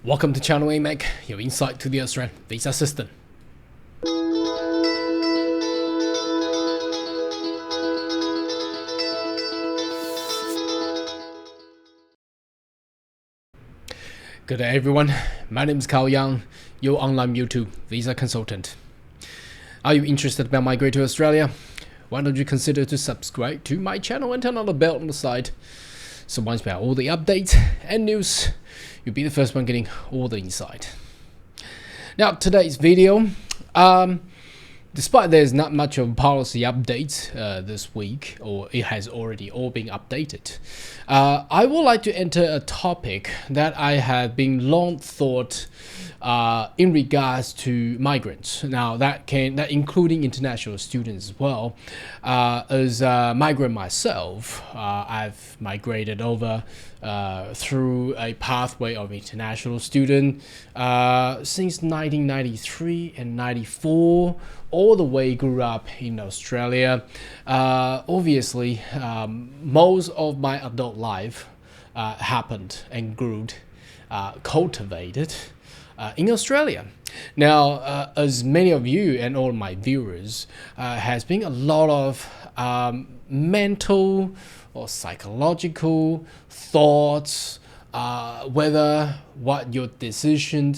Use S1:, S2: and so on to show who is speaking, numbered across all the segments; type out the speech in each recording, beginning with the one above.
S1: Welcome to Channel AMAC, your insight to the Australian visa system. Good day everyone, my name is Carl Young, your online YouTube visa consultant. Are you interested about Migrate to Australia? Why don't you consider to subscribe to my channel and turn on the bell on the side. So once we have all the updates and news, you'll be the first one getting all the insight. Now today's video, despite there's not much of policy updates this week, or it has already all been updated, I would like to enter a topic that I have been long thought in regards to migrants. Now that including international students as well. As a migrant myself, I've migrated over through a pathway of international student since 1993 and 94. All the way grew up in Australia. Obviously, most of my adult life happened and grew, cultivated in Australia. Now, as many of you and all my viewers, has been a lot of mental or psychological thoughts, whether what your decision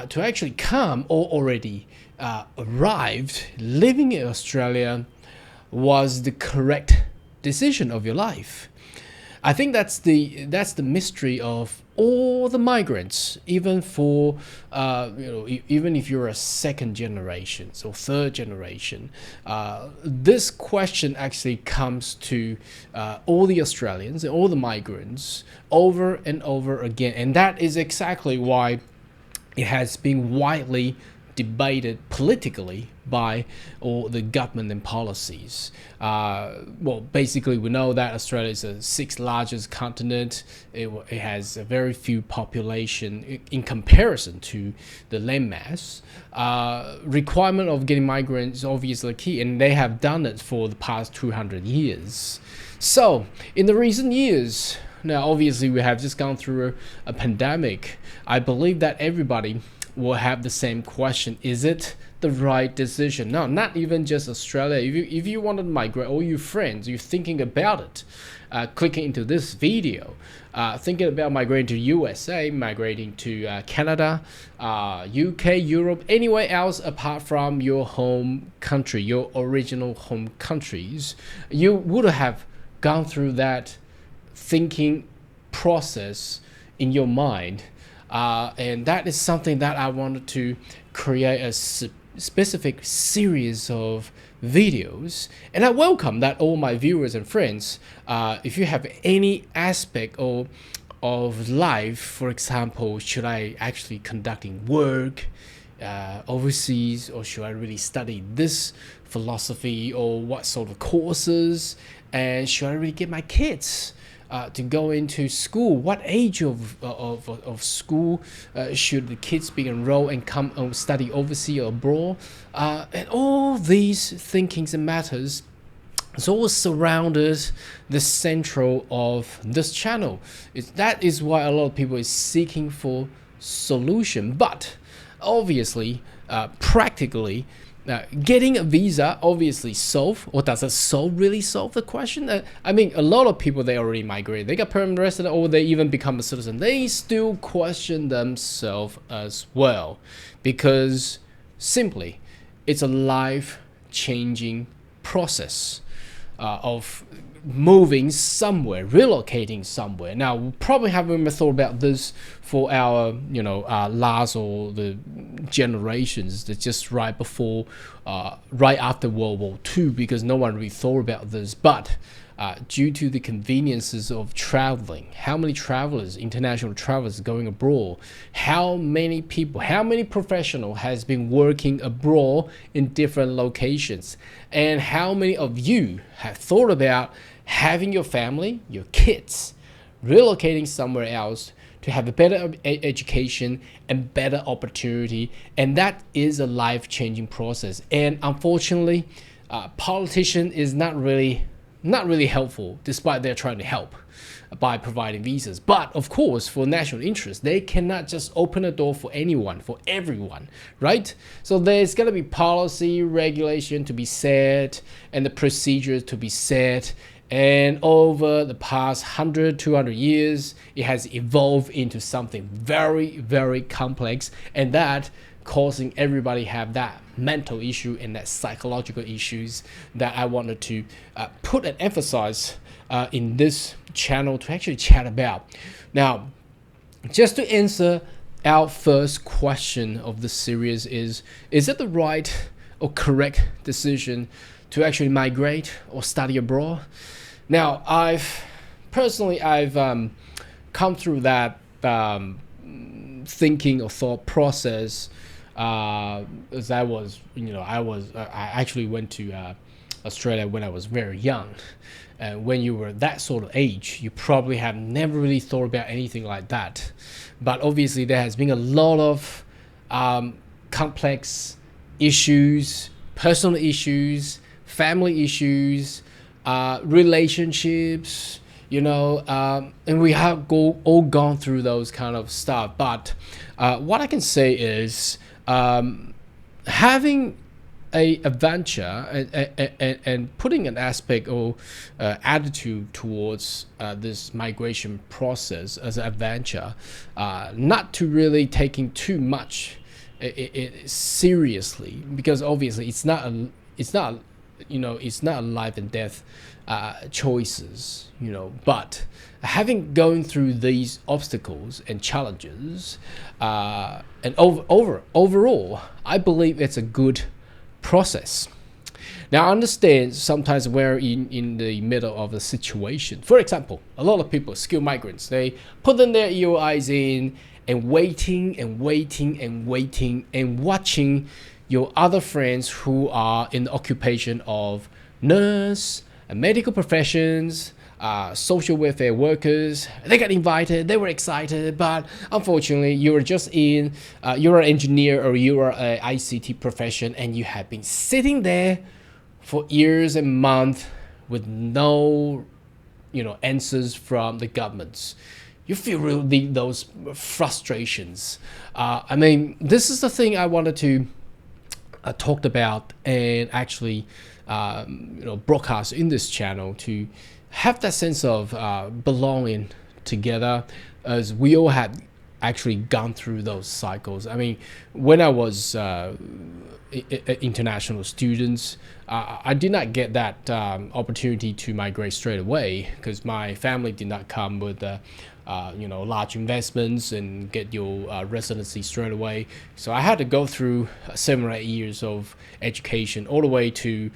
S1: to actually come or already arrived living in Australia was the correct decision of your life. I think that's the mystery of all the migrants, even for even if you're a second generation or third generation. This question actually comes to all the Australians and all the migrants over and over again, and that is exactly why it has been widely debated politically by all the government and policies. Well, basically we know that Australia is the sixth largest continent. It has a very few population in comparison to the landmass. Requirement of getting migrants is obviously key, and they have done it for the past 200 years. So in the recent years, now obviously we have just gone through a pandemic. I believe that everybody will have the same question: is it the right decision? No, not even just Australia. If you want to migrate, all your friends, you're thinking about it, clicking into this video, thinking about migrating to USA, migrating to Canada, UK, Europe, anywhere else apart from your home country, your original home countries, you would have gone through that thinking process in your mind. And that is something that I wanted to create a specific series of videos, and I welcome that all my viewers and friends, if you have any aspect of life, for example, should I actually conducting work overseas, or should I really study this philosophy, or what sort of courses, and should I really get my kids to go into school? What age of school should the kids be enrolled and come study overseas or abroad? And all these thinkings and matters is all surrounded the central of this channel. That is why a lot of people is seeking for solution. But obviously, practically, getting a visa obviously solve, or does it really solve the question? I mean, a lot of people, they already migrated, they got permanent resident, or they even become a citizen. They still question themselves as well, because simply it's a life-changing process of moving somewhere, relocating somewhere. Now, we probably haven't thought about this for our, last or the generations that just right before, right after World War II, because no one really thought about this. But due to the conveniences of traveling, how many travelers, international travelers going abroad, how many people, how many professionals has been working abroad in different locations, and how many of you have thought about having your family, your kids, relocating somewhere else to have a better education and better opportunity. And that is a life-changing process. And unfortunately, politician is not really not really helpful, despite they're trying to help by providing visas. But of course, for national interest, they cannot just open a door for anyone, for everyone, right? So there's going to be policy, regulation to be set, and the procedures to be set. And over the past 100, 200 years, it has evolved into something very, very complex, and that causing everybody have that mental issue and that psychological issues that I wanted to put and emphasize in this channel to actually chat about. Now, just to answer our first question of the series is it the right or correct decision to actually migrate or study abroad? Now, I've personally come through that thinking or thought process as I was, I actually went to Australia when I was very young. When you were that sort of age, you probably have never really thought about anything like that. But obviously, there has been a lot of complex issues, personal issues, family issues, relationships, and we have all gone through those kind of stuff. But what I can say is having a adventure and putting an aspect or attitude towards this migration process as an adventure, not to really taking too much it seriously, because obviously it's not a life and death choices, but having going through these obstacles and challenges, and overall, I believe it's a good process. Now, I understand sometimes we're in the middle of a situation. For example, a lot of people, skilled migrants, they put in their EOIs in and waiting and watching your other friends who are in the occupation of nurse, medical professions, social welfare workers. They got invited, they were excited, but unfortunately you're an engineer or you're an ICT profession, and you have been sitting there for years and months with no answers from the governments. You feel really those frustrations. This is the thing I wanted to talked about and actually broadcast in this channel, to have that sense of belonging together, as we all had actually gone through those cycles. When I was international students, I did not get that opportunity to migrate straight away, because my family did not come with large investments and get your residency straight away. So I had to go through 7 or 8 years of education all the way to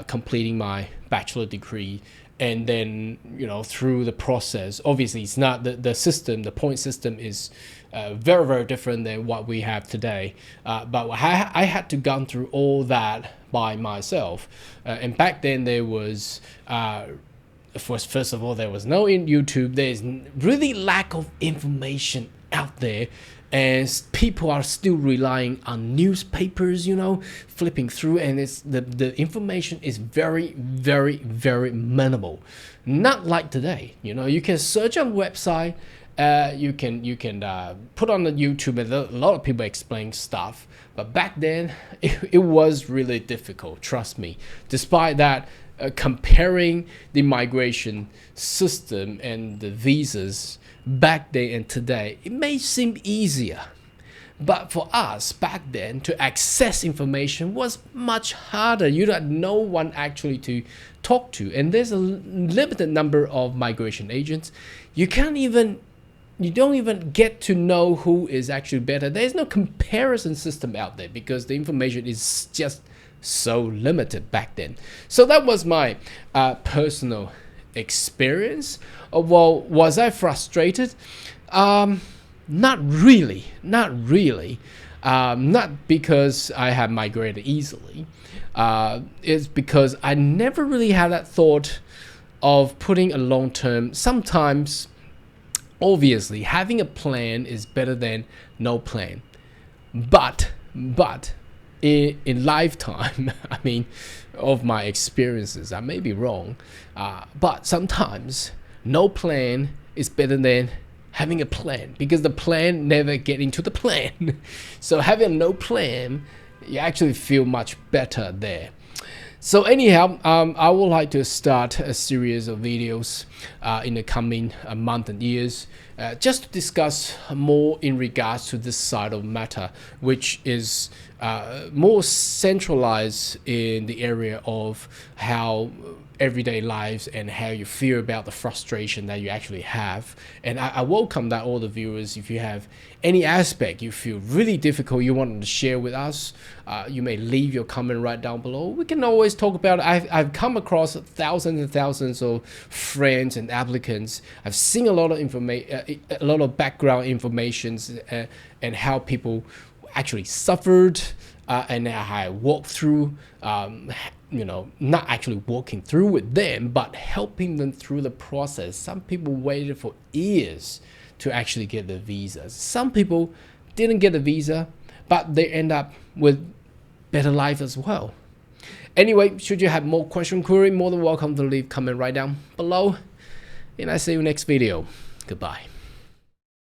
S1: completing my bachelor degree. And then, through the process, obviously it's not the system, the point system is very, very different than what we have today. But I had to go through all that by myself. And back then there was, first of all, there was no YouTube. There's really lack of information out there. And people are still relying on newspapers, flipping through, and it's the information is very, very, very minimal. Not like today. You can search on website, you can put on the YouTube, and a lot of people explain stuff. But back then, it was really difficult. Trust me. Despite that, comparing the migration system and the visas back then and today, it may seem easier, but for us back then to access information was much harder. You had no one actually to talk to, and there's a limited number of migration agents. You don't even get to know who is actually better. There's no comparison system out there because the information is just so limited back then. So that was my personal experience. Well, was I frustrated? Not really. Not because I have migrated easily. It's because I never really had that thought of putting a long term. Sometimes, obviously, having a plan is better than no plan. But in lifetime, I mean, of my experiences, I may be wrong, but sometimes no plan is better than having a plan, because the plan never get into the plan. So having no plan, you actually feel much better there. So anyhow, I would like to start a series of videos in the coming month and years, just to discuss more in regards to this side of matter, which is more centralized in the area of how everyday lives and how you feel about the frustration that you actually have. And I welcome that all the viewers, if you have any aspect you feel really difficult, you want to share with us, you may leave your comment right down below. We can always talk about it. I've come across thousands and thousands of friends and applicants. I've seen a lot of information, a lot of background informations, and how people actually suffered, and how I walked through, not actually walking through with them, but helping them through the process. Some people waited for years to actually get the visas. Some people didn't get a visa, but they end up with better life as well. Anyway, should you have more question query, more than welcome to leave comment right down below. And I see you next video. Goodbye.